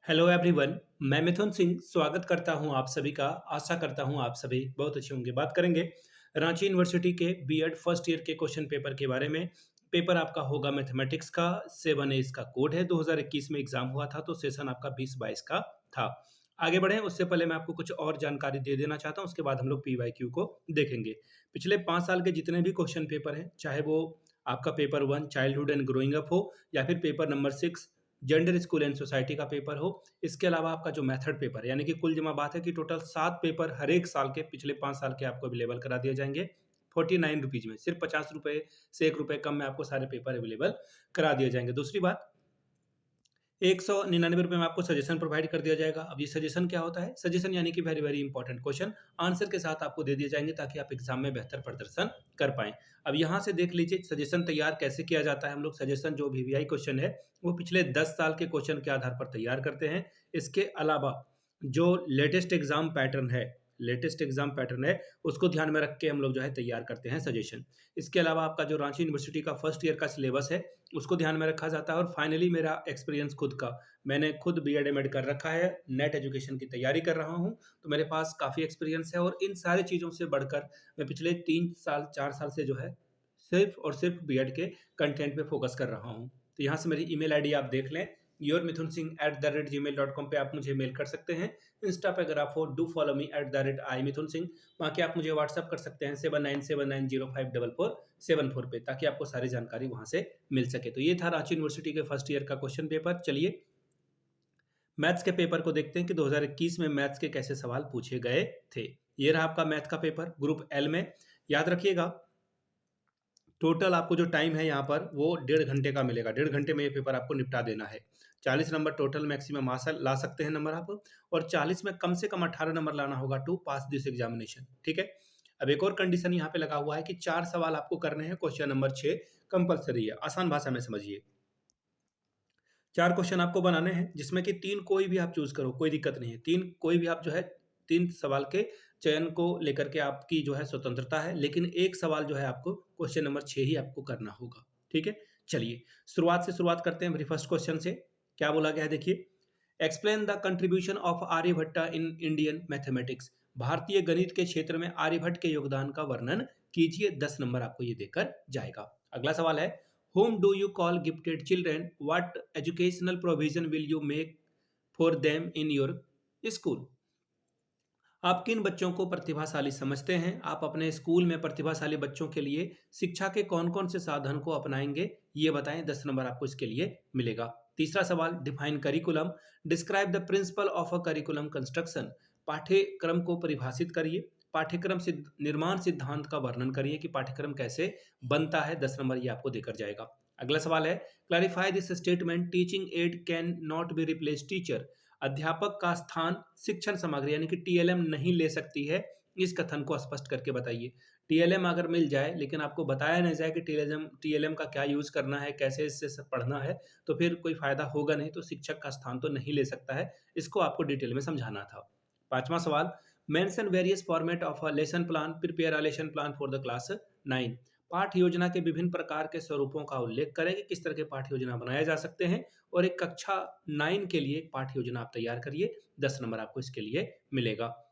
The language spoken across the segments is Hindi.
Hello everyone. मैं मिथुन सिंह स्वागत करता हूं आप सभी का। आशा करता हूं आप सभी बहुत अच्छे होंगे। बात करेंगे रांची यूनिवर्सिटी के बीएड फर्स्ट ईयर के क्वेश्चन पेपर के बारे में। पेपर आपका होगा मैथमेटिक्स का। 7A इसका कोड है। 2021 में एग्जाम हुआ था तो सेशन आपका 2022 का था। आगे बढ़े उससे पहले मैं आपको कुछ और जानकारी दे देना चाहता हूं, उसके बाद हम लोग पीवाईक्यू को देखेंगे। पिछले 5 साल के जितने भी क्वेश्चन पेपर हैं, चाहे वो आपका paper 1 childhood and growing up हो या फिर paper number 6 gender school and society का पेपर हो, इसके अलावा आपका जो मेथड पेपर यानी कि कुल जमा बात है कि टोटल 7 पेपर हर एक साल के पिछले 5 साल के आपको अवेलेबल करा दिए जाएंगे 49 रुपीज में। सिर्फ 50 रुपए से 1 रुपए कम में आपको सारे पेपर अवेलेबल करा दिए जाएंगे। दूसरी बात, 199 रुपये में आपको सजेशन प्रोवाइड कर दिया जाएगा। अब ये सजेशन क्या होता है? सजेशन यानी कि very very important question answer के साथ आपको दे दिए जाएंगे ताकि आप एग्जाम में बेहतर प्रदर्शन कर पाएं। अब यहाँ से देख लीजिए सजेशन तैयार कैसे किया जाता है। हम लोग सजेशन जो वीवीआई क्वेश्चन है वो पिछले 10 साल के क्वेश्चन के आधार पर तैयार करते हैं। इसके अलावा जो लेटेस्ट एग्जाम पैटर्न है उसको ध्यान में रख के हम लोग जो है तैयार करते हैं सजेशन। इसके अलावा आपका जो रांची यूनिवर्सिटी का फर्स्ट ईयर का सिलेबस है उसको ध्यान में रखा जाता है। और फाइनली मेरा एक्सपीरियंस खुद का, मैंने खुद बीएड एमएड कर रखा है, नेट एजुकेशन की तैयारी कर रहा हूँ, तो मेरे पास काफ़ी एक्सपीरियंस है। और इन सारी चीज़ों से बढ़कर मैं पिछले 3 साल 4 साल से जो है सिर्फ और सिर्फ बीएड के कंटेंट पे फोकस कर रहा हूँ। तो यहाँ से मेरी ईमेल आईडी आप देख लें, yourmithunsingh@gmail.com पे आप मुझे मेल कर सकते हैं। इंस्टा पे अगर आप हो डू फॉलो मी @iMithunSingh। बाकी आप मुझे व्हाट्सअप कर सकते हैं 7979054474 पे, ताकि आपको सारी जानकारी वहां से मिल सके। तो ये था रांची यूनिवर्सिटी के फर्स्ट ईयर का क्वेश्चन पेपर। चलिए मैथ्स के पेपर को देखते हैं कि 2021 में मैथ्स के कैसे सवाल पूछे गए थे। ये रहा आपका मैथ का पेपर ग्रुप एल में। याद रखिएगा टोटल आपको जो टाइम है यहाँ पर वो 1.5 घंटे का मिलेगा। 1.5 घंटे में ये पेपर आपको निपटा देना है। 40 नंबर टोटल मैक्सिमम ला सकते हैं नंबर आप। और 40 में कम से कम 18 नंबर लाना होगा टू पास दिस एग्जामिनेशन। ठीक है। अब एक और कंडीशन यहाँ पे लगा हुआ है कि 4 सवाल आपको करने हैं। क्वेश्चन नंबर 6 कंपलसरी है। आसान भाषा में समझिए, 4 क्वेश्चन आपको बनाने हैं जिसमें कि 3 कोई भी आप चूज करो, कोई दिक्कत नहीं है। 3 कोई भी आप जो है 3 सवाल के चयन को लेकर के आपकी जो है स्वतंत्रता है, लेकिन एक सवाल जो है आपको क्वेश्चन नंबर 6 ही आपको करना होगा। ठीक है। चलिए शुरुआत करते हैं मेरी फर्स्ट क्वेश्चन से। क्या बोला गया है देखिए, explain the contribution of Aryabhata in Indian mathematics. भारतीय गणित के क्षेत्र में आर्यभट्ट के योगदान का वर्णन कीजिए। 10 नंबर आपको ये देकर जाएगा। अगला सवाल है, whom do you call gifted children? What educational provision will you make for them in your school? आप किन बच्चों को प्रतिभाशाली समझते हैं? आप अपने स्कूल में प्रतिभाशाली बच्चों के लिए शिक्षा के कौन कौन से साधन को अपनाएंगे, ये बताएं। 10 नंबर आपको इसके लिए मिलेगा। तीसरा सवाल, define curriculum, describe the principle of a curriculum construction. पाठ्यक्रम को परिभाषित करिए। पाठ्यक्रम निर्माण सिद्धांत का वर्णन करिए कि पाठ्यक्रम कैसे बनता है। 10 नंबर ये आपको देकर जाएगा। अगला सवाल है, clarify this statement, teaching add can not be replace teacher. अध्यापक का स्थान शिक्षण सामग्री यानी कि टीएलएम नहीं ले सकती है। इस कथन को स्पष्ट करके बताइए। टीएलएम अगर मिल जाए लेकिन आपको बताया नहीं जाए कि टीएलएम का क्या यूज करना है, कैसे इससे सब पढ़ना है, तो फिर कोई फायदा होगा नहीं। तो शिक्षक का स्थान तो नहीं ले सकता है। इसको आपको डिटेल में समझाना था। पांचवा सवाल, mention various format of a lesson plan, prepare a lesson plan for the class 9। पाठ्य योजना के विभिन्न प्रकार के स्वरूपों का उल्लेख करें कि किस तरह के पाठ्य योजना बनाए जा सकते हैं। और एक कक्षा 9 के लिए पाठ्य योजना आप तैयार करिए। 10 नंबर आपको इसके लिए मिलेगा।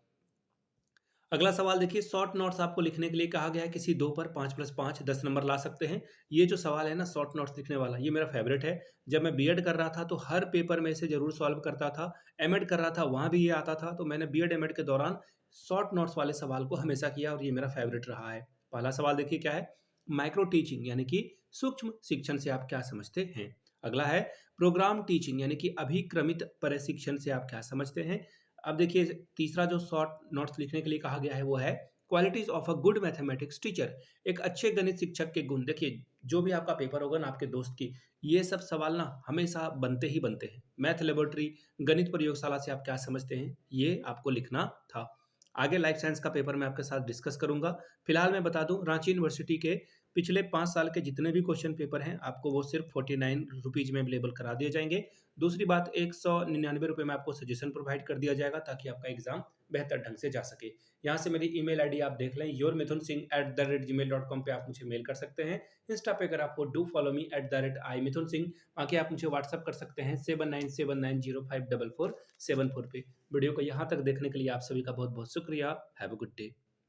अगला सवाल देखिए, शॉर्ट नोट्स आपको लिखने के लिए कहा गया है किसी दो पर 5+5 10 नंबर ला सकते हैं। ये जो सवाल है ना शॉर्ट नोट्स लिखने वाला, ये मेरा फेवरेट है। जब मैं बीएड कर रहा था तो हर पेपर में इसे जरूर सॉल्व करता था। एमएड कर रहा था वहां भी ये आता था। तो मैंने बीएड एमएड के दौरान शॉर्ट नोट्स वाले सवाल को हमेशा किया और ये मेरा फेवरेट रहा है। पहला सवाल देखिए क्या है, माइक्रो टीचिंग यानी कि सूक्ष्म शिक्षण से आप क्या समझते हैं। अगला है प्रोग्राम टीचिंग यानी कि अभिक्रमित प्रशिक्षण से आप क्या समझते हैं। अब देखिए तीसरा जो शॉर्ट नोट्स लिखने के लिए कहा गया है वो है qualities of a good mathematics teacher. एक अच्छे गणित शिक्षक के गुण। देखिए जो भी आपका पेपर होगा ना आपके दोस्त की, ये सब सवाल ना हमेशा बनते ही बनते हैं। मैथ लेबोरेटरी, गणित प्रयोगशाला से आप क्या समझते हैं, ये आपको लिखना था। आगे लाइफ साइंस का पेपर मैं आपके साथ डिस्कस करूंगा। फिलहाल मैं बता दूं रांची यूनिवर्सिटी के पिछले 5 साल के जितने भी क्वेश्चन पेपर हैं आपको वो सिर्फ 49 रुपीज में अवेलेबल करा दिए जाएंगे। दूसरी बात, 199 रुपये में आपको सजेशन प्रोवाइड कर दिया जाएगा ताकि आपका एग्जाम बेहतर ढंग से जा सके। यहाँ से मेरी ईमेल आईडी आप देख लें, yourmithunsingh@gmail.com पे आप मुझे मेल कर सकते हैं। इंस्टा पे अगर आपको डू फॉलो मी @imithunsingh, बाकी आप मुझे व्हाट्सअप कर सकते हैं 7979054474 पे। वीडियो को यहाँ तक देखने के लिए आप सभी का बहुत बहुत शुक्रिया। Have a good day.